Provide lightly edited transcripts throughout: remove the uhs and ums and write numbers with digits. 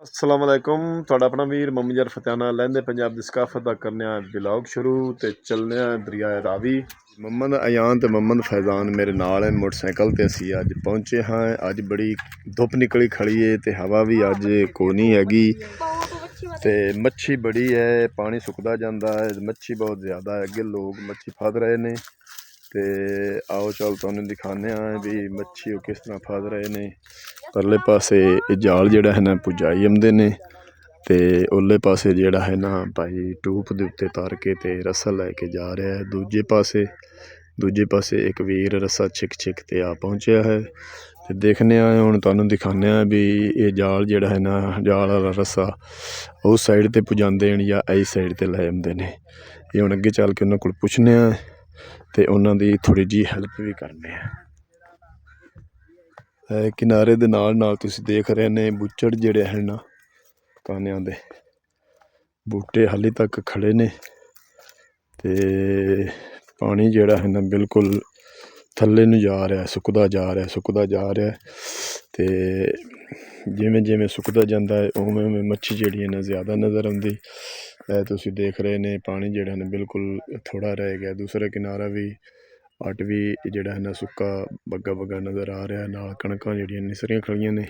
अस्सलाम वालेकुम ਤੁਹਾਡਾ ਆਪਣਾ ਵੀਰ ਮੁਹੰਮਦ ਯਾਰ ਫਤਿਆਨਾ ਲਹਿੰਦੇ ਪੰਜਾਬ ਦੀ ਸਕਾਫਤ ਦਾ ਕਰਨੇ ਆ ਵਲੌਗ ਸ਼ੁਰੂ ਤੇ ਚੱਲਨੇ ਆ ਦਰਿਆ ਰਾਵੀ। ਮੁਹੰਮਦ ਅਯਾਨ ਤੇ ਮੁਹੰਮਦ ਫੈਜ਼ਾਨ ਮੇਰੇ ਨਾਲ ਹਨ ਮੋਟਰਸਾਈਕਲ ਤੇ। ਅਸੀਂ ਅੱਜ ਪਹੁੰਚੇ ਹਾਂ। ਅੱਜ ਬੜੀ ਧੁੱਪ ਨਿਕਲੀ ਖੜੀ ਹੈ ਤੇ ਹਵਾ ਵੀ ਅੱਜ ਕੋਈ ਨਹੀਂ ਹੈਗੀ ਤੇ ਮੱਛੀ ਬੜੀ ਹੈ। ਪਾਣੀ ਸੁੱਕਦਾ ਜਾਂਦਾ ਹੈ, ਮੱਛੀ ਬਹੁਤ ਜ਼ਿਆਦਾ ਹੈ। ਅੱਗੇ ਲੋਕ ਮੱਛੀ ਫੜ ਰਹੇ ਨੇ ਤੇ आओ चल तुहानू दिखाने भी मच्छी किस तरह फस रहे ने। परले पासे जाल जिहड़ा है ना पुजाई आंदे ने ते उरले पासे जिहड़ा है ना भाई टूप दे उत्ते तार के ते रस्सा लैके जा रहा है। दूजे पासे एक वीर रस्सा छिक छिक ते आ पहुंचा है ते देखने आए हुण तुहानू दिखाने भी ये जाल जिहड़ा है ना जाल वाला रस्सा उस साइड ते पुजांदे ने या इस साइड ते लै आंदे ने। ये हुण अगे चल के उन्हां कोल पुछने ਤੇ ਉਹਨਾਂ ਦੀ ਥੋੜੀ ਜੀ ਹੈਲਪ ਵੀ ਕਰਨੇ ਆ। ਕਿਨਾਰੇ ਦੇ ਨਾਲ ਨਾਲ ਤੁਸੀਂ ਦੇਖ ਰਹੇ ਨੇ ਬੁੱਚੜ ਜਿਹੜੇ ਹਨ ਨਾ ਕਾਨਿਆਂ ਦੇ ਬੂਟੇ ਹਾਲੇ ਤੱਕ ਖੜੇ ਨੇ ਤੇ ਪਾਣੀ ਜਿਹੜਾ ਹੈ ਨਾ ਬਿਲਕੁਲ ਥੱਲੇ ਨੂੰ ਜਾ ਰਿਹਾ, ਸੁੱਕਦਾ ਜਾ ਰਿਹਾ ਤੇ ਜਿਵੇਂ ਜਿਵੇਂ ਸੁੱਕਦਾ ਜਾਂਦਾ ਹੈ ਉਵੇਂ ਉਵੇਂ ਮੱਛੀ ਜਿਹੜੀ ਹੈ ਨਾ ਜ਼ਿਆਦਾ ਨਜ਼ਰ ਆਉਂਦੀ। ਤੁਸੀਂ देख रहे ने पानी जिहड़ा है बिल्कुल थोड़ा रह गया। दूसरा किनारा भी अट भी जिहड़ा है ना सुक्का बग्गा बग्गा नज़र आ रहा है। नाल कणकां जिहड़ियां निसरियां खड़ियां ने।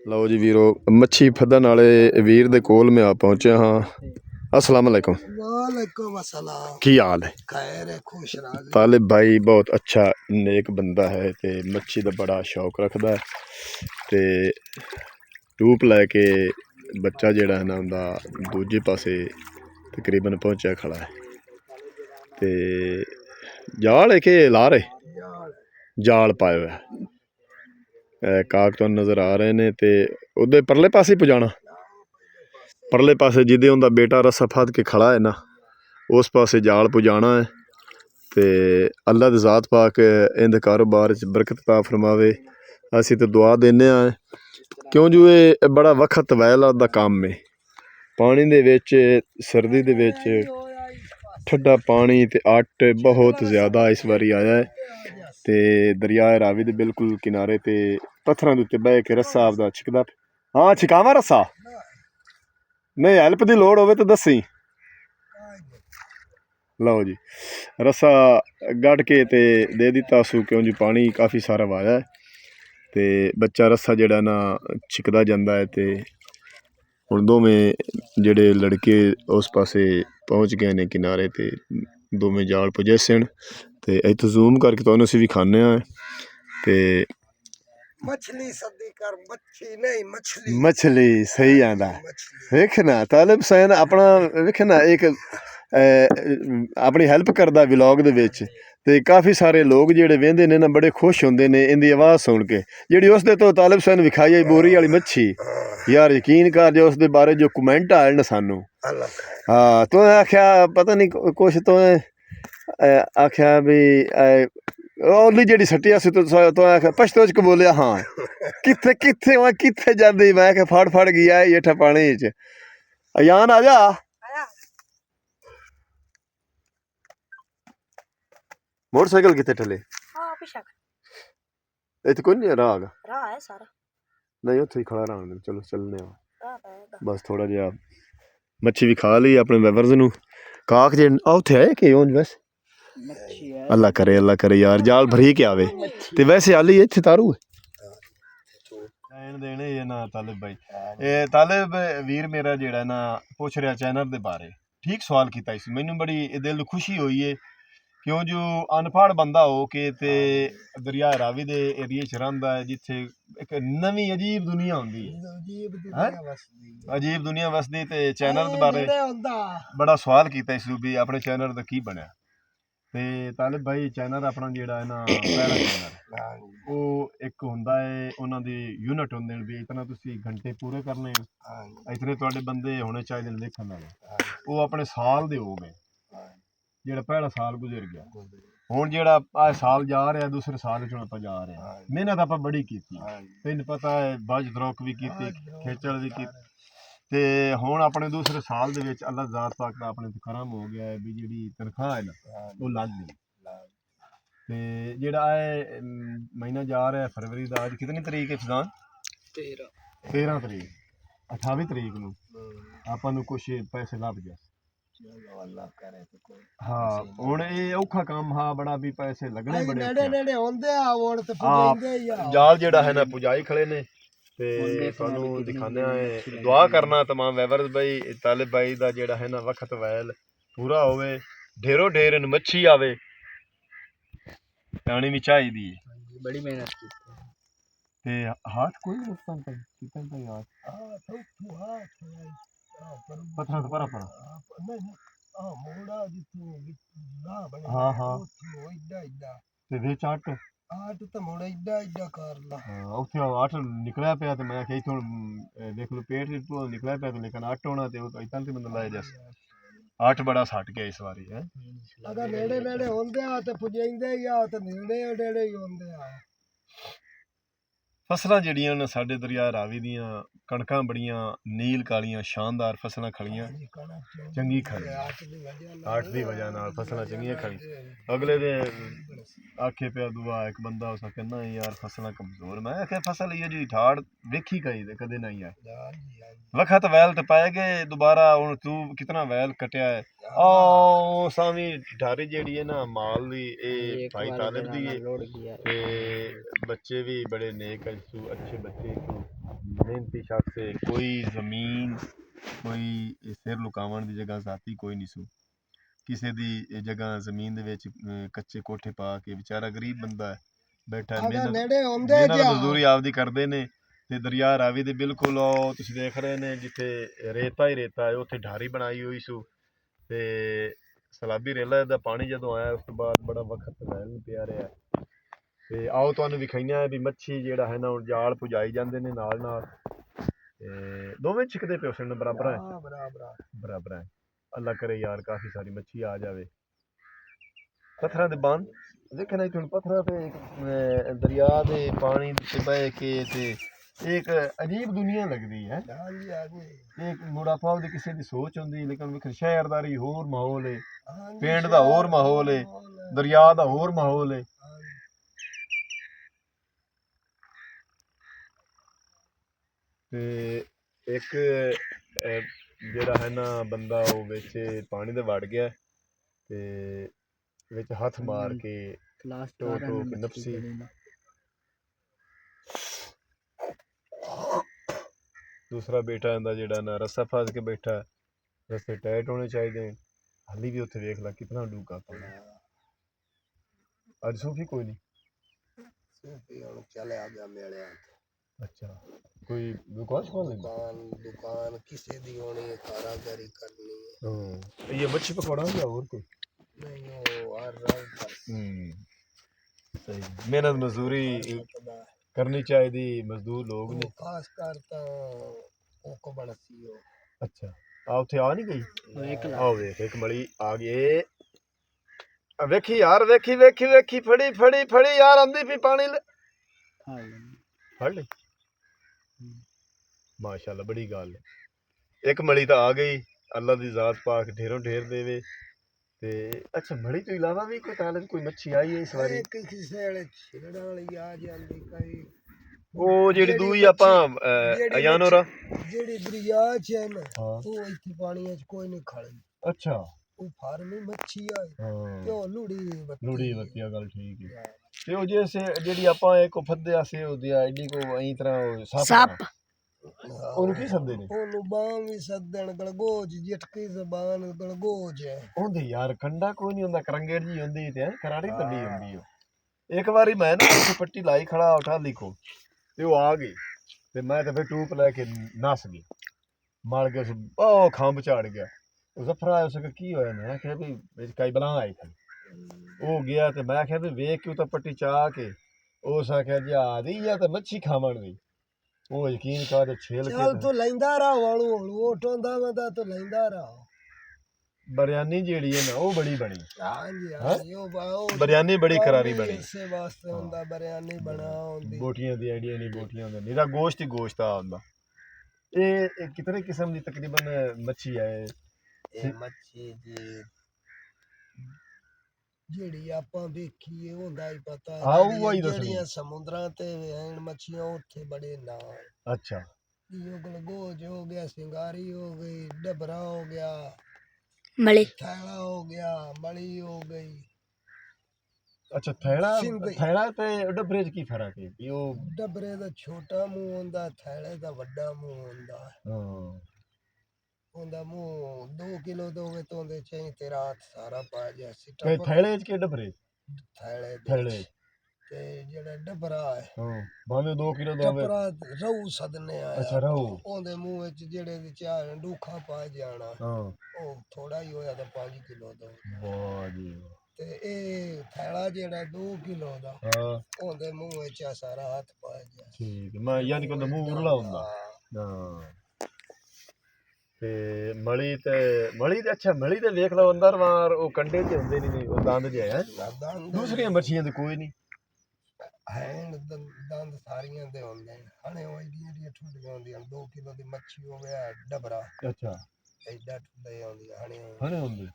लो जी वीरो मच्छी फदन वाले वीर दे कोल मैं आ पहुंचा हाँ। अस्सलाम वालेकुम। वालेकुम अस्सलाम। की हाल है? खैर है, खुश रह। तालिब भाई बहुत अच्छा नेक बंदा है ते मच्छी का बड़ा शौक रखता है ते टूप लैके बच्चा जिहड़ा है ना उनका दूजे पासे तकरीबन पहुंचा खड़ा है ते जाल है कि ला रहे जाल पाए हुआ है। काक तो नज़र आ रहे ने ते उधर परले पासे पुजाना परले पासे जिदे उनका बेटा रस्सा फद के खड़ा है ना उस पासे जाल पुजाना है ते अल्लाह दी ज़ात पाक इंदे कारोबार च बरकत ता फरमावे। असी तो दुआ देने क्यों जो ये बड़ा वक्त वैला दा काम है। पानी दे विच सर्दी दे विच ठंडा पानी ते अट बहुत ज़्यादा इस बारी आया है ते दरिया रावी दे बिल्कुल किनारे ते पत्थरां दे उत्ते बह के रस्सा आपदा छिकदा। हाँ छिकावा रस्सा नहीं हैल्प दी लोड़ होवे तो दसी। लो जी रस्सा गढ़ के ते दे दिता सू क्यों जी पानी काफ़ी सारा वाया है ते बच्चा रस्सा जिहड़ा ना छिकदा जांदा है ते हुण दोवें जिहड़े लड़के उस पासे पहुँच गए ने किनारे ते दोवें जाल पुजैसे न ते इत्थों जूम करके तुहानूं असीं विखाने ते मछली सदी कर मच्छी नहीं मछली मछली सही आंदा वेखना तालिब हुसैन अपना वेखना एक अपनी हैल्प करदा व्लॉग दे विच ते काफ़ी सारे लोग जिहड़े वेंदे ने ना बड़े खुश होंदे ने इंदी आवाज़ सुन के जिहड़ी उसदे तो तालिब हुसैन विखाई आई बोरी वाली मच्छी। यार यकीन कर जो उसदे बारे जो कमेंट आए न सानू। हाँ तो आख्या पता नहीं कुछ तो आख्या भी ओली जिहड़ी सट्टी असी तो आख्या पछतो च बोलिया हाँ कित्थे कित्थे मैं कित्थे जांदी मैं आख्या फड़ गया हेठा पानी च। अयान आ जा मोटरसाइकिल कितने ठले इतने कोई नहीं राह है सारा नहीं उत्थे ही खड़ा रहा। चलो चलने बस थोड़ा जिहा मच्छी भी खा ली अपने वेवर्स नू। काक जे उत्थे है कि उंज बस अल्लाह करे यार जाल भरी के आवे ते वैसे आली इत्थे तारू देने ये ना तालिब भाई तालिब वीर मेरा जेड़ा ना पुछ रहा चैनल दे बारे ठीक सवाल किया इस मैनू बड़ी दिल खुशी हुई है क्यों जो अनपढ़ बंदा हो के ते दरिया रावी दे एरिए च रहिंदा है जिथे एक नवी अजीब दुनिया होंदी है अजीब दुनिया वसदी ते चैनल दे बारे बड़ा सवाल किया इस भी अपने चैनल दा की बनया ते तालिब भाई चैनल अपना जेड़ा है ना पहला चैनल वो एक हुंदा है उन्हां दी यूनिट हुंदे ने भी इतना तुसीं घंटे पूरे करने इतने तुहाडे बंदे होने चाहिए देखण वाले वो अपने साल दे हो गए ਜਿਹੜਾ ਪਹਿਲਾ ਸਾਲ ਗੁਜ਼ਰ ਗਿਆ ਹੁਣ ਜਿਹੜਾ ਆ ਸਾਲ ਜਾ ਰਿਹਾ ਦੂਸਰੇ ਸਾਲ ਚ ਆਪਾਂ ਜਾ ਰਹੇ ਹਾਂ। ਮਿਹਨਤ ਆਪਾਂ ਬੜੀ ਕੀਤੀ ਤੈਨੂੰ ਪਤਾ ਹੈ ਬਾਜ ਦਰੋਕ ਵੀ ਕੀਤੀ ਖੇਚਲ ਵੀ ਕੀਤੀ ਤੇ ਹੁਣ ਆਪਣੇ ਦੂਸਰੇ ਸਾਲ ਦੇ ਵਿੱਚ ਅੱਲਾਹ ਜ਼ਾਤ ਪਾਕ ਦਾ ਆਪਣੇ ਕਰਮ ਹੋ ਗਿਆ ਹੈ ਵੀ ਜਿਹੜੀ ਤਨਖਾਹ ਹੈ ਨਾ ਉਹ ਲੱਗ ਗਈ ਤੇ ਜਿਹੜਾ ਇਹ ਮਹੀਨਾ ਜਾ ਰਿਹਾ ਫਰਵਰੀ ਦਾ ਅੱਜ ਕਿਤਨੀ ਤਰੀਕ ਹੈ ਫਿਜ਼ਾਨ 13 13 ਤਰੀਕ 28 ਤਰੀਕ ਨੂੰ ਆਪਾਂ ਨੂੰ ਕੁਛ ਪੈਸੇ ਲੱਭ ਗਿਆ। ਚਲੋ ਅੱਲਾ ਕਰੇ ਤੇ ਕੋਈ ਹਾਂ ਹੁਣ ਇਹ ਔਖਾ ਕੰਮ ਹਾਂ ਬੜਾ ਵੀ ਪੈਸੇ ਲੱਗਣੇ ਬੜੇ ਨੇੜੇ ਨੇੜੇ ਹੁੰਦੇ ਆ ਹੁਣ ਤੇ ਪੁੱਜਦੇ ਹੀ ਆ। ਜਾਲ ਜਿਹੜਾ ਹੈ ਨਾ ਪੁਜਾਈ ਖੜੇ ਨੇ ਤੇ ਤੁਹਾਨੂੰ ਦਿਖਾਉਂਦੇ ਆ ਦੁਆ ਕਰਨਾ तमाम ਵੈਵਰ ਭਾਈ ਤਾਲਿਬ ਭਾਈ ਦਾ ਜਿਹੜਾ ਹੈ ਨਾ ਵਕਤ ਵੈਲ ਪੂਰਾ ਹੋਵੇ ਢੇਰੋ ਢੇਰ ਮੱਛੀ ਆਵੇ ਪਾਣੀ ਵੀ ਚਾਹੀਦੀ बड़ी मेहनत की ਤੇ ਹੱਥ ਕੋਈ ਨੁਕਸਾਨ ਤਾਂ ਕਿਤਨ ਤਾਂ ਯਾਰ ਪੱਥਰਾਂ ਤੋਂ ਪਰਾ ਮੋੜਾ ਜਿੱਥੋਂ ਨਾ ਬਣੇ ਹਾਂ ਹਾਂ ਉੱਥੋਂ ਇੱਡਾ ਇੱਡਾ ਤੇ ਵਿੱਚ ਆਟ ਆਟ ਤਾਂ ਮੋੜਾ ਇੱਡਾ ਇੱਡਾ ਕਰ ਲਾ। ਉੱਥੇ ਆਟ ਨਿਕਲਿਆ ਪਿਆ ਤੇ ਮੈਂ ਕਿਹਾ ਇੱਥੋਂ ਦੇਖ ਲਓ ਪੇਟ ਤੋਂ ਨਿਕਲਿਆ ਪਿਆ ਤੇ ਲੇਕਿਨ ਆਟ ਹੋਣਾ ਤੇ ਉਹ ਇਤਾਂ ਤੇ ਬੰਦਾ ਲਾਇਆ ਜਸ ਆਟ ਬੜਾ ਸੱਟ ਗਿਆ ਇਸ ਵਾਰੀ ਹੈ। ਅਗਰ ਨੇੜੇ ਨੇੜੇ ਹੁੰਦੇ ਆ ਤੇ ਪੁੱਜਦੇ ਹੀ ਆ ਤੇ ਨੇੜੇ ਨੇੜੇ ਹੀ ਹੁੰਦੇ ਆ। ਫਸਲਾਂ ਜਿਹੜੀਆਂ ਨੇ ਸਾਡੇ ਦਰਿਆ ਰਾਵੀ ਦੀਆਂ ਕਣਕਾਂ ਬੜੀਆਂ ਨੀਲ ਕਾਲੀਆਂ ਸ਼ਾਨਦਾਰ ਫਸਲਾਂ ਖੜੀਆਂ ਚੰਗੀ ਖੜੀ ਆਟ ਦੀ ਵਜ੍ਹਾ ਨਾਲ ਫਸਲਾਂ ਚੰਗੀਆਂ ਖੜੀ ਅਗਲੇ ਦੇ ਆਖੇ ਪਿਆ ਦੁਆ ਇੱਕ ਬੰਦਾ ਉਸ ਕਹਿੰਦਾ ਯਾਰ ਫਸਲਾਂ ਕਮਜ਼ੋਰ ਮੈਂ ਆਖਿਆ ਫਸਲ ਇਹ ਜੀ ਠਾੜ ਵੇਖੀ ਗਈ ਤੇ ਕਦੇ ਨਹੀਂ ਆਏ ਵਕਤ ਵੈਲ ਤੇ ਪਾਏ ਗਏ ਦੁਬਾਰਾ ਹੁਣ ਤੂੰ ਕਿਤਨਾ ਵੈਲ ਕਟਿਆ ਹੈ ਆਹ ਸਾਵੀਂ ਠਾਰੀ ਜਿਹੜੀ ਹੈ ਨਾ ਮਾਲ ਦੀ ਇਹ ਭਾਈ ਤਾਲਿਬ ਦੀ ਹੈ ਤੇ ਬੱਚੇ ਵੀ बड़े नेक अच्छे बच्चे मेहनती शख्स है कोई ज़मीन कोई सिर लुकावन की जगह जाती कोई नहीं सू किसी की जगह ज़मीन दे विच कच्चे कोठे पा के बेचारा गरीब बंदा है बैठा है मेहनत मजदूरी आपदी करते ने ते दरिया रावी दे बिल्कुल तुसीं देख रहे ने जिथे रेता ही रेता है उत्थे ढारी बनाई हुई सू ते सलाबी रेला दा पानी जदों आया उस तो बाद बड़ा वक्त वैल पिया रहा ਤੇ ਆਓ ਤੁਹਾਨੂੰ ਵਿਖਾਈਆਂ ਵੀ ਮੱਛੀ ਜਿਹੜਾ ਹੈ ਨਾ ਹੁਣ ਜਾਲ ਪੁਜਾਈ ਜਾਂਦੇ ਨੇ ਨਾਲ ਨਾਲ ਤੇ ਦੋਵੇਂ ਛਿਕਦੇ ਪਿਓ ਸਨ ਬਰਾਬਰ ਹੈ ਬਰਾਬਰ ਹੈ ਅੱਲਾ ਕਰੇ ਯਾਰ ਕਾਫੀ ਸਾਰੀ ਮੱਛੀ ਆ ਜਾਵੇ ਪੱਥਰਾਂ ਦੇ ਬੰਦ ਦੇਖਣਾ ਤੁਹਾਨੂੰ ਪੱਥਰਾਂ ਤੇ ਦਰਿਆ ਦੇ ਪਾਣੀ ਤੇ ਬਹਿ ਕੇ ਤੇ ਇੱਕ ਅਜੀਬ ਦੁਨੀਆ ਲੱਗਦੀ ਹੈ ਇੱਕ ਮੁੜਾਪਾ ਦੀ ਕਿਸੇ ਦੀ ਸੋਚ ਹੁੰਦੀ ਲੇਕਿਨ ਵਿਖਰ ਸ਼ਹਿਰਦਾਰੀ ਹੋਰ ਮਾਹੌਲ ਹੈ ਪਿੰਡ ਦਾ ਹੋਰ ਮਾਹੌਲ ਹੈ ਦਰਿਆ ਦਾ ਹੋਰ ਮਾਹੌਲ ਹੈ ਤੇ ਇੱਕ ਜਿਹੜਾ ਹੈ ਨਾ ਬੰਦਾ ਉਹ ਵਿੱਚ ਪਾਣੀ ਦੇ ਵੜ ਗਿਆ ਤੇ ਵਿੱਚ ਹੱਥ ਮਾਰ ਕੇ ਟੋ ਟੋ ਕੇ ਨਫਸੀ ਦੂਸਰਾ ਬੇਟਾ ਇਹਦਾ ਜਿਹੜਾ ਨਾ ਰੱਸਾ ਫਸ ਕੇ ਬੈਠਾ ਰਸਤੇ ਟਾਈਟ ਹੋਣੇ ਚਾਹੀਦੇ ਹਾਲੀ ਵੀ ਉੱਥੇ ਵੇਖ ਲੈ ਕਿਤਨਾ ਡੂੰਘਾ ਪਾਣੀ ਅੱਜ ਸੂਫੀ ਕੋਈ ਨਹੀਂ ਸੂਫੀ ਹੁਣ ਚਲਿਆ ਗਿਆ ਮੇਲੇ अच्छा कोई दुकान किसी दी होनी है कारागरी करनी है ये मच्छी पकौड़ा या और कोई नहीं वो हर रंग सही मेहनत मजदूरी करनी चाहिए मजदूर लोग ने खास कर तो ओको बनसी हो अच्छा आ उथे आ नहीं गई आओ देख एक मड़ी आ गए वेखी यार वेखी वेखी वेखी फड़ी फड़ी फड़ी यार आंदी पी पानी ले फड़ ले माशाल्लाह बड़ी गल है एक मड़ी तो आ गई अल्लाह दी जात पाक ढेरों ढेर देवे ते अच्छा मड़ी तो इलावा भी कोई तालब कोई मच्छी आई है इस बारी किसी वाले छिड़न वाली आ जांदी कई ओ जेडी दूई ਆਪਾਂ ਅਯਾਨੋਰਾ ਜਿਹੜੀ ਦਰਿਆ ਚ ਹੈ ਨਾ ਉਹ ਇੱਥੇ ਪਾਣੀ ਚ ਕੋਈ ਨਹੀਂ ਖੜੀ ਅੱਛਾ ਉਹ ਫਾਰਮੀ ਮੱਛੀ ਆ ਤੇ ਉਹ ਲੂੜੀ ਵਤੀਆ ਗੱਲ ਠੀਕ ਹੈ ਤੇ ਉਹ ਜਿਹੜੀ ਆਪਾਂ ਇੱਕ ਫੱਦਿਆ ਸੇ ਉਹਦੀ ਐਡੀ ਕੋ ਐਂ ਤਰ੍ਹਾਂ ਸੱਪ ਉਹਨੂੰ ਕੀ ਸੱਦੇ ਨੇ ਉਹਨੂੰ ਬਾਂ ਵੀ ਸੱਦਣ ਗਲਗੋਜ ਜਟਕੀ ਜ਼ਬਾਨ ਗਲਗੋਜ ਹੈ ਹੁੰਦੀ ਯਾਰ ਕੰਡਾ ਕੋਈ ਨਹੀਂ ਹੁੰਦਾ ਕਰੰਗੇੜ ਜੀ ਹੁੰਦੀ ਤੇ ਕਰਾੜੀ ਤੱਲੀ ਹੁੰਦੀ ਉਹ ਇੱਕ ਵਾਰੀ ਮੈਂ ਨਾ ਉੱਥੇ ਪੱਟੀ ਲਾਈ ਖੜਾ ਉਠਾ ਲਿਖੋ ਤੇ ਉਹ ਆ ਗਈ ਤੇ ਮੈਂ ਤੇ ਫਿਰ ਟੂਪ ਲੈ ਕੇ ਨੱਸ ਗਿਆ ਮਰ ਗਿਆ ਉਹ ਖੰਭ ਝਾੜ ਗਿਆ ਉਹ ਜ਼ਫਰਾ ਉਸ ਕੀ ਹੋਇਆ ਮੈਂ ਆਖਿਆ ਵੀ ਵਿੱਚ ਕਈ ਬਲਾਂ ਆਈ ਥੀ ਉਹ ਗਿਆ ਤੇ ਮੈਂ ਆਖਿਆ ਵੀ ਵੇਖ ਕੇ ਤਾਂ ਪੱਟੀ ਚਾਹ ਕੇ ਉਸ ਆਖਿਆ ਜੀ ਆ ਦੀ ਜਾਂ ਤਾਂ ਮੱਛੀ ਖਾਵਣ ਦੀ ਉਹ ਯਕੀਨ ਕਰ ਛੇਲ ਕੇ ਚੱਲ ਤੂੰ ਲੈਂਦਾ ਰਹਾ ਹੌਲੂ ਹੌਲੂ ਉਹ ਟੋਂਦਾ ਮੈਂ ਤੂੰ ਲੈਂਦਾ ਰਹਾ ਬਿਰਿਆਨੀ ਜਿਹੜੀ ਹੈ ਨਾ ਉਹ ਬੜੀ ਬਣੀ ਹਾਂਜੀ ਹਾਂਜੀ ਉਹ ਬਿਰਿਆਨੀ ਬੜੀ ਕਰਾਰੀ ਬਣੀ ਇਸੇ ਵਾਸਤੇ ਹੁੰਦਾ ਬਿਰਿਆਨੀ ਬਣਾ ਹੁੰਦੀ ਬੋਟੀਆਂ ਦੀ ਆਈਡੀਆ ਨਹੀਂ ਬੋਟੀਆਂ ਦਾ ਨਿਰਾ ਗੋਸ਼ਤ ਹੀ ਗੋਸ਼ਤ ਆ ਹੁੰਦਾ ਇਹ ਕਿਤਨੇ ਕਿਸਮ ਦੀ ਤਕਰੀਬਨ ਮੱਛੀ ਹੈ ਇਹ ਮੱਛੀ ਜੀ ਜਿਹੜੀ ਆਪਾਂ ਵੇਖੀਏ ਹੁੰਦਾ ਹੀ ਪਤਾ ਜਿਹੜੀਆਂ ਸਮੁੰਦਰਾਂ ਤੇ ਐਨ ਮੱਛੀਆਂ ਉੱਥੇ ਬੜੇ ਨਾਂ ਅੱਛਾ ये गलगोज हो गया, सिंगारी हो गई, डबरा हो गया, मली थैला हो गया, मली हो गई। अच्छा थैला ਸਿੰਧੀ। ਥੈਲਾ ਤੇ ਡਬਰੇ 'ਚ ਕੀ ਫਰਕ ਹੈ ਵੀ ਉਹ ਡਬਰੇ ਦਾ ਛੋਟਾ ਮੂੰਹ ਹੁੰਦਾ, ਥੈਲੇ ਦਾ ਵੱਡਾ ਮੂੰਹ ਹੁੰਦਾ। ਹਾਂ ਉਹਦਾ ਮੂੰਹ 2 ਕਿਲੋ ਦੋਗੇ ਤਾਂ ਉਹਦੇ ਚ ਹੀ ਤੇਰਾ ਹੱਥ ਸਾਰਾ ਪਾ ਜਾ ਸੀ ਤੇ ਥੈਲੇ 'ਚ ਕਿ ਡਬਰੇ 'ਚ? ਥੈਲੇ ਦੇ ਥੈਲੇ ਵਿੱਚ। ਤੇ ਜਿਹੜਾ ਡਬਰਾ ਹੈ, ਹਾਂ ਭਾਵੇਂ 2 ਕਿਲੋ ਦਾ ਹੋਵੇ। ਡਬਰਾ ਰਹੂ ਸਦਨੇ ਆਇਆ। ਅੱਛਾ ਰਹੂ। ਉਹਦੇ ਮੂੰਹ ਵਿੱਚ ਜਿਹੜੇ ਵਿੱਚ ਡੂਖਾ ਪਾ ਜਾਣਾ, ਹਾਂ ਉਹ ਥੋੜਾ ਹੀ ਹੋਇਆ ਤਾਂ 5 ਕਿਲੋ ਦਾ। ਵਾਹ ਜੀ ਤੇ ਇਹ ਥੈਲਾ ਜਿਹੜਾ 2 ਕਿਲੋ ਦਾ, ਹਾਂ ਉਹਦੇ ਮੂੰਹ ਵਿੱਚ ਆ ਸਾਰਾ ਹੱਥ ਪਾ ਜਾ। ਠੀਕ ਮੈਂ ਯਾਨੀ ਕਿ ਉਹਦਾ ਮੂੰਹ ਉਰਲਾ ਹੁੰਦਾ। ਹਾਂ ਤੇ ਮਲੀ ਤੇ ਅੱਛਾ ਮਲੀ ਤੇ ਵੇਖ ਲਓ ਅੰਦਰ ਮਾਰ ਉਹ ਕੰਡੇ 'ਚ ਹੁੰਦੇ ਨਹੀਂ ਉਹ ਦੰਦ ਜਿਹੇ ਹੈ। ਦੰਦ ਦੂਸਰੀਆਂ ਮੱਛੀਆਂ ਤੇ ਕੋਈ ਨਹੀਂ। ਹੈਂ ਦੰਦ ਸਾਰੀਆਂ ਦੇ ਹੁੰਦੇ ਨੇ। ਹਣੇ ਉਹ ਜਿਹੜੀਆਂ ਠੁੱਡੀਆਂ ਹੁੰਦੀਆਂ 2 ਕਿਲੋ ਦੀ ਮੱਛੀ ਹੋ ਗਿਆ ਡਬਰਾ, ਅੱਛਾ ਐਡਾ ਠੁੱਡੇ ਹੁੰਦੀਆਂ ਹਣੇ ਹਣੇ ਹੁੰਦੇ।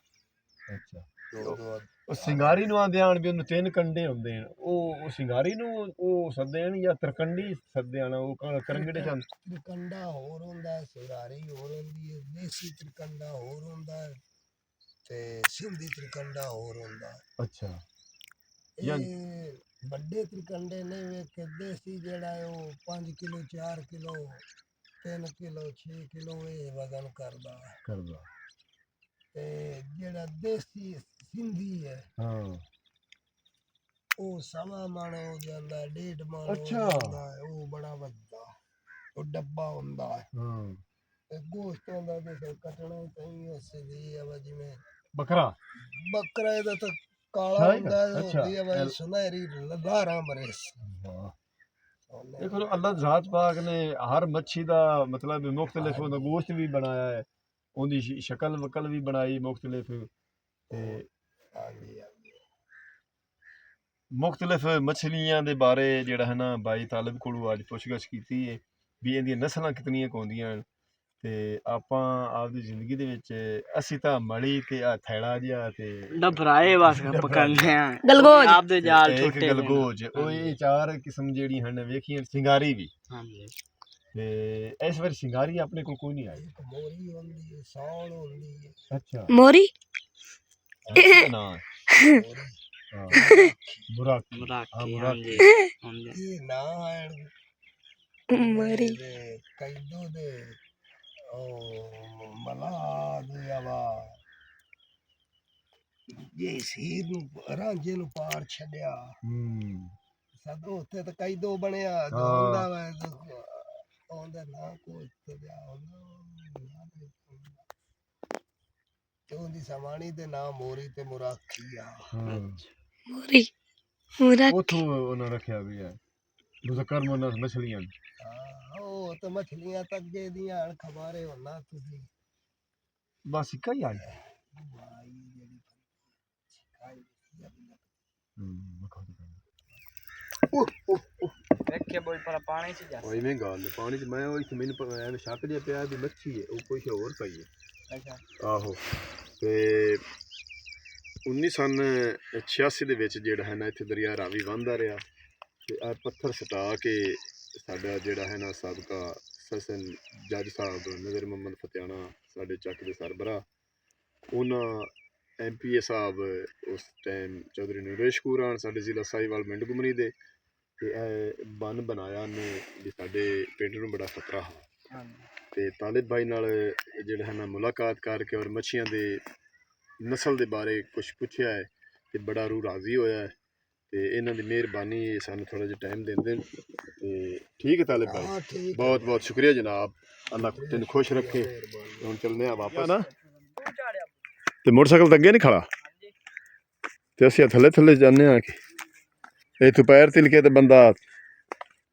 ਅੱਛਾ ਦੋ ਉਹ ਸਿੰਗਾਰੀ ਨੂੰ ਆਂਦੇ ਆਣ ਵੀ ਉਹਨੂੰ 3 ਕੰਡੇ ਹੁੰਦੇ ਨੇ ਉਹ ਸਿੰਗਾਰੀ ਨੂੰ ਉਹ ਸੱਦੇ ਹਨ ਜਾਂ ਤਰਕੰਡੀ ਸੱਦੇ ਹਨ ਉਹ ਕਰੰਗੜੇ ਚ ਤ੍ਰਿਕੰਡਾ ਹੋਰ ਹੁੰਦਾ ਹੈ, ਸਿੰਗਾਰੀ ਹੋਰ ਹੁੰਦੀ ਹੈ, ਦੇਸੀ ਤ੍ਰਿਕੰਡਾ ਹੋਰ ਹੁੰਦਾ ਹੈ ਤੇ ਸਿੰਧੀ ਤ੍ਰਿਕੰਡਾ ਹੋਰ ਹੁੰਦਾ ਹੈ। ਅੱਛਾ ਇਹ ਵੱਡੇ ਤ੍ਰਿਕੰਡੇ ਨੇ ਵੇਖ ਕੇ ਦੇਸੀ ਜਿਹੜਾ ਹੈ ਉਹ 5 ਕਿਲੋ 4 ਕਿਲੋ 3 ਕਿਲੋ 6 ਕਿਲੋ ਇਹ ਵਜ਼ਨ ਕਰਦਾ ਤੇ ਜਿਹੜਾ ਦੇਸੀ ਸਿੰਧੀ ਹੈ ਹਾਂ ਉਹ ਸਵਾ ਮਣ ਹੋ ਜਾਂਦਾ, 1.5 ਮਣ ਹੋ ਅੱਛਾ। ਜਾਂਦਾ ਹੈ। ਉਹ ਬੜਾ ਵੱਡਾ ਉਹ ਡੱਬਾ ਹੁੰਦਾ ਹੈ ਹਾਂ ਤੇ ਗੋਸ਼ਤ ਹੁੰਦਾ ਤੇ ਫਿਰ ਕੱਟਣਾ ਚਾਹੀਏ ਉਸੇ ਦੀ ਆ ਜਿਵੇਂ ਬੱਕਰਾ ਬੱਕਰਾ ਇਹਦਾ ਤਾਂ ਕਾਲਾ ਹੈ ਹੁੰਦਾ ਹੈ, ਅੱਛਾ ਹੁੰਦੀ ਹੈ ਬਈ ਸੁਨਹਿਰੀ ਲਦਾਰਾਂ ਮਰੇਸ। ਵਾਹ देखो अल्लाह ज़ात पाक ने हर मच्छी का मतलब मुख्तलिफ ਉਹਦਾ ਗੋਸ਼ਤ ਵੀ ਬਣਾਇਆ ਹੈ ਉਹਦੀ ਸ਼ਕਲ ਵਕਲ ਵੀ ਬਣਾਈ ਮੁਖਤਲਿਫ ਤੇ ਮੁਖਤਲਿਫ ਮੱਛਲੀਆਂ ਦੇ ਬਾਰੇ ਜਿਹੜਾ ਹੈ ਨਾ ਬਾਈ ਤਾਲਿਬ ਕੋਲੋਂ ਅੱਜ ਪੁੱਛਗਿੱਛ ਕੀਤੀ ਹੈ ਵੀ ਇਹਦੀਆਂ ਨਸਲਾਂ ਕਿਤਨੀਆਂ ਹੁੰਦੀਆਂ ਹਨ ਤੇ ਆਪਾਂ ਆਪਦੀ ਜ਼ਿੰਦਗੀ ਦੇ ਵਿੱਚ ਅਸੀਂ ਤਾਂ ਮਲੀ ਤੇ ਆ ਥੈਲਾ ਜਿਹਾ ਤੇ ਡਬਰਾਏ ਬਸ ਪਕਾਉਂਦੇ ਆ ਗਲਗੋਜ ਆਪਦੇ ਜਾਲ ਇੱਕ ਛੋਟੇ ਗਲਗੋਜ ਉਹ ਇਹ 4 ਕਿਸਮ ਜਿਹੜੀ ਹਨ ਵੇਖੀਆਂ ਸਿੰਗਾਰੀ ਵੀ ਹਾਂਜੀ ਤੇ ਇਸ ਵਾਰ ਸਿੰਗਾਰੀ ਆਪਣੇ ਕੋਲ ਕੋਈ ਨਹੀਂ ਆਈ। ਇੱਕ ਮੋਰੀ ਹੁੰਦੀ ਹੈ, ਸੌਣ ਹੁੰਦੀ ਹੈ। ਅੱਛਾ ਮੋਰੀ ਨਾ ਮੋਰੀ ਹਾਂ ਮੁਰਾਕੀ ਮੁਰਾਕੀ ਮੁਰਾਕੀ ਹਾਂਜੀ ਇਹ ਨਾ ਹੈ ਮੋਰੀ ਦੇ ਕੈਦੂ ਦੇ ਉਹ ਮਲਾਦ ਆਵਾ ਜੇ ਸੀਰ ਨੂੰ ਰਾਂਝੇ ਨੂੰ ਪਾਰ ਛੱਡਿਆ ਸਦੋ ਉੱਥੇ ਤਾਂ ਕੈਦੂ ਬਣਿਆ ਹੁੰਦਾ ਵਾ ਉਹਦਾ ਨਾ ਕੋਈ ਤੇ ਉਹਦੀ ਸਮਾਣੀ ਦੇ ਨਾਮ ਮੋਰੀ ਤੇ ਮੁਰਾਖੀ ਆ। ਮੋਰੀ ਮੁਰਾ ਉਥੋਂ ਉਹਨਾਂ ਰੱਖਿਆ ਵੀ ਹੈ ਮੁਜ਼ੱਕਰ ਮੁਅੱਨਸ ਮਛਲੀਆਂ ਉਹ ਤਾਂ ਮਛਲੀਆਂ ਤੱਕ ਜੇ ਦੀਆਂ ਖਬਾਰੇ ਹੋਣਾ ਤੁਸੀਂ ਬਸ ਇੱਕ ਹੀ ਆਈ ਵੇਖੇ ਬੋਲ ਪਰ ਪਾਣੀ ਚ ਜਾ ਉਹ ਇਵੇਂ ਗੱਲ ਪਾਣੀ 'ਚ ਮੈਂ ਉਹ ਇੱਥੇ ਮੈਨੂੰ ਐਵੇਂ ਸ਼ੱਕ ਜਿਹਾ ਪਿਆ ਵੀ ਮੱਛੀ ਹੈ ਉਹ ਕੁਛ ਹੋਰ ਪਈ ਹੈ। ਅੱਛਾ ਆਹੋ ਤੇ 1986 ਦੇ ਵਿੱਚ ਜਿਹੜਾ ਹੈ ਨਾ ਇੱਥੇ ਦਰਿਆ ਰਾਵੀ ਵਹਿੰਦਾ ਰਿਹਾ ਤੇ ਆ ਪੱਥਰ ਸਟਾ ਕੇ ਸਾਡਾ ਜਿਹੜਾ ਹੈ ਨਾ ਸਾਬਕਾ ਸੈਸ਼ਨ ਜੱਜ ਸਾਹਿਬ ਨਜ਼ਰ ਮੁਹੰਮਦ ਫਤਿਆਣਾ ਸਾਡੇ ਚੱਕ ਦੇ ਸਰਬਰਾਹ ਉਹਨਾਂ MPA ਸਾਹਿਬ ਉਸ ਟਾਈਮ ਚੌਧਰੀ ਨਰੇਸ਼ ਕੁਰਾਨ ਸਾਡੇ ਜ਼ਿਲ੍ਹਾ ਸਾਹੀਵਾਲ ਮਿੰਡ ਗੁਮਰੀ ਦੇ ਤੇ ਇਹ ਬੰਨ ਬਣਾਇਆ ਨੇ ਵੀ ਸਾਡੇ ਪਿੰਡ ਨੂੰ ਬੜਾ ਖਤਰਾ ਹੈ ਤੇ ਤਾਲਿਬ ਭਾਈ ਨਾਲ ਜਿਹੜਾ ਹੈ ਨਾ ਮੁਲਾਕਾਤ ਕਰਕੇ ਔਰ ਮੱਛੀਆਂ ਦੇ ਨਸਲ ਦੇ ਬਾਰੇ ਕੁਛ ਪੁੱਛਿਆ ਹੈ ਤੇ ਬੜਾ ਰੂਹ ਰਾਜ਼ੀ ਹੋਇਆ ਹੈ ਤੇ ਇਹਨਾਂ ਦੀ ਮਿਹਰਬਾਨੀ ਸਾਨੂੰ ਥੋੜਾ ਜਿਹਾ ਟਾਈਮ ਦਿੰਦੇ ਨੇ ਤੇ ਠੀਕ ਹੈ ਤਾਲਿਬ ਭਾਈ ਬਹੁਤ ਬਹੁਤ ਸ਼ੁਕਰੀਆ ਜਨਾਬ ਅੱਲਾਹ ਤੈਨੂੰ ਖੁਸ਼ ਰੱਖੇ ਹੁਣ ਚੱਲਦੇ ਆ ਵਾਪਸ ਨਾ ਤੇ ਮੋਟਰਸਾਈਕਲ ਤਾਂ ਅੱਗੇ ਨਹੀਂ ਖੜਾ ਤੇ ਅਸੀਂ ਥੱਲੇ ਥੱਲੇ ਜਾਂਦੇ ਆ ਕਿ ਇਹ ਤੋਂ ਪੈਰ ਤਿਲਕੇ ਤੇ ਬੰਦਾ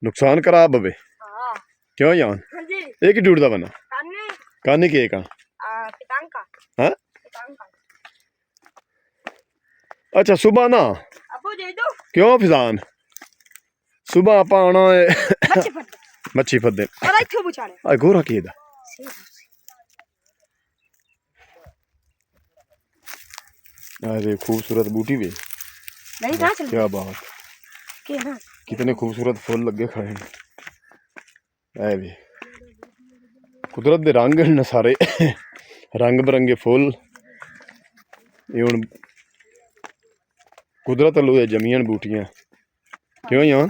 ਨੁਕਸਾਨ ਕਰਾ ਬਵੇ क्यों यान एक ही डूडदा बना कानी के का हाँ अच्छा सुबह ना क्यों फिजान सुबह आप आना है मच्छी फद्दे आ गोरा की दा अरे खूबसूरत बूटी वे क्या बात कितने खूबसूरत फूल लगे खड़े हैं ऐ भी ਕੁਦਰਤ ਦੇ ਰੰਗ ਨੇ ਸਾਰੇ, ਰੰਗ ਬਰੰਗੇ ਫੁੱਲ। ਇਹ ਹੁਣ ਕੁਦਰਤ ਵੱਲੋਂ ਇਹ ਜਮੀਆਂ ਨੇ ਬੂਟੀਆਂ, ਕਿਉਂ ਯਾਰ?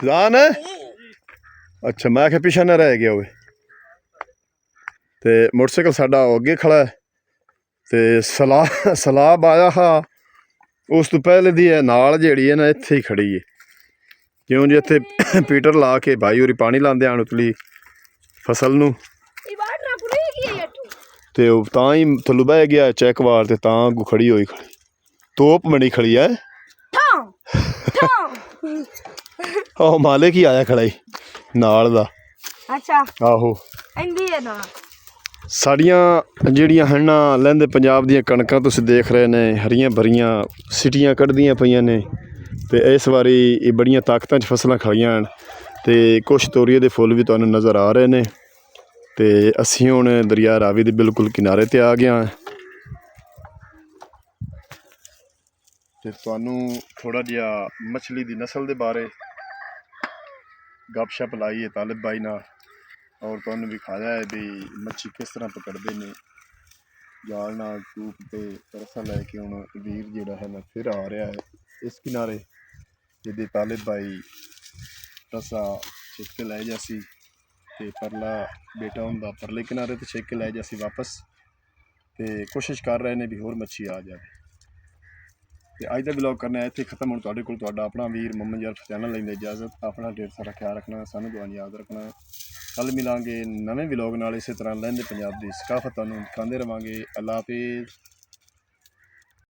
ਜਾਨ ਅੱਛਾ, ਮੈਂ ਕਿਹਾ ਪਿੱਛੇ ਨਾ ਰਹਿ ਗਿਆ ਹੋਵੇ। ਤੇ ਮੋਟਰਸਾਈਕਲ ਸਾਡਾ ਅੱਗੇ ਖੜਾ ਹੈ ਤੇ ਸਲਾਬ ਆਇਆ ਹਾਂ ਉਸ ਤੋਂ ਪਹਿਲੇ ਦੀ ਇਹ ਨਾਲ ਜਿਹੜੀ ਹੈ ਨਾ ਇੱਥੇ ਹੀ ਖੜੀ ਹੈ, ਕਿਉਂ ਜੀ ਇੱਥੇ ਪੀਟਰ ਲਾ ਕੇ ਭਾਈ ਹੋਰੀ ਪਾਣੀ ਲਾਉਂਦੇ ਆਣ ਉਤਲੀ ਫਸਲ ਨੂੰ, ਤੇ ਉਹ ਤਾਂ ਹੀ ਥੱਲੋਂ ਬਹਿ ਗਿਆ ਚੈੱਕ ਵਾਰ ਤੇ ਤਾਂ ਅੱਗੋਂ ਖੜੀ ਹੋਈ ਤੋਪ ਬਣੀ ਖੜੀ ਹੈ। ਆਹੋ ਮਾਲਿਕ ਹੀ ਆਇਆ ਖੜਾ ਹੀ ਨਾਲ ਦਾ। ਅੱਛਾ ਆਹੋ ਇੰਦੀ ਹੈ ਨਾ ਸਾਡੀਆਂ ਜਿਹੜੀਆਂ ਹਨ ਨਾ ਲਹਿੰਦੇ ਪੰਜਾਬ ਦੀਆਂ ਕਣਕਾਂ ਤੁਸੀਂ ਦੇਖ ਰਹੇ ਨੇ, ਹਰੀਆਂ ਭਰੀਆਂ ਸਿਟੀਆਂ ਕੱਢਦੀਆਂ ਪਈਆਂ ਨੇ। ਤੇ ਇਸ ਵਾਰੀ ਇਹ ਬੜੀਆਂ ਤਾਕਤਾਂ 'ਚ ਫਸਲਾਂ ਖੜੀਆਂ ਹਨ ਤੇ ਕੁਛ ਤੋਰੀਏ ਦੇ ਫੁੱਲ ਵੀ ਤੁਹਾਨੂੰ ਨਜ਼ਰ ਆ ਰਹੇ ਨੇ। ਤੇ ਅਸੀਂ ਹੁਣ ਦਰਿਆ ਰਾਵੀ ਦੇ ਬਿਲਕੁਲ ਕਿਨਾਰੇ ਤੇ ਆ ਗਿਆ ਤੇ ਤੁਹਾਨੂੰ ਥੋੜਾ ਜਿਹਾ ਮਛਲੀ ਦੀ ਨਸਲ ਦੇ ਬਾਰੇ ਗੱਪਸ਼ਪ ਲਾਈ ਹੈ ਤਾਲਿਬ ਬਾਈ ਨਾਲ, ਔਰ ਤੁਹਾਨੂੰ ਵਿਖਾਇਆ ਹੈ ਵੀ ਮੱਛੀ ਕਿਸ ਤਰ੍ਹਾਂ ਪਕੜਦੇ ਨੇ ਜਾਲ ਨਾਲ ਟੂਪ ਤੇ ਤਰਸਾ ਲੈ ਕੇ। ਹੁਣ ਵੀਰ ਜਿਹੜਾ ਹੈ ਨਾ ਫਿਰ ਆ ਰਿਹਾ ਹੈ ਇਸ ਕਿਨਾਰੇ, ਜਿਹਦੇ ਤਾਲਿਬ ਬਾਈ ਰਸਾ ਛਿੱਕ ਕੇ ਲੈ ਜਾਸੀ ਤੇ ਪਰਲਾ ਬੇਟਾ ਹੁੰਦਾ ਪਰਲੇ ਕਿਨਾਰੇ ਤੇ ਛਿੱਕ ਕੇ ਲੈ ਜਾਸੀ ਵਾਪਸ। ਤੇ ਕੋਸ਼ਿਸ਼ ਕਰ ਰਹੇ ਨੇ ਵੀ ਹੋਰ ਮੱਛੀ ਆ ਜਾਵੇ। ਤੇ ਅੱਜ ਦਾ ਵਲੌਗ ਕਰਨਾ ਇੱਥੇ ਖਤਮ। ਹੁਣ ਤੁਹਾਡੇ ਕੋਲ ਤੁਹਾਡਾ ਆਪਣਾ ਵੀਰ ਮੁਹੰਮਦ ਯਾਰ ਚੈਨਲ ਲੈਂਦਾ ਇਜਾਜ਼ਤ। ਆਪਣਾ ਢੇਰ ਸਾਰਾ ਖਿਆਲ ਰੱਖਣਾ, ਸਾਨੂੰ ਦੁਆ ਯਾਦ ਰੱਖਣਾ। ਕੱਲ੍ਹ ਮਿਲਾਂਗੇ ਨਵੇਂ ਵਲੌਗ ਨਾਲ। ਇਸੇ ਤਰ੍ਹਾਂ ਲਹਿੰਦੇ ਪੰਜਾਬ ਦੀ ਸਕਾਫਤ ਤੁਹਾਨੂੰ ਦਿਖਾਉਂਦੇ ਰਹਾਂਗੇ। ਅੱਲਾ ਹਾਫਿਜ਼।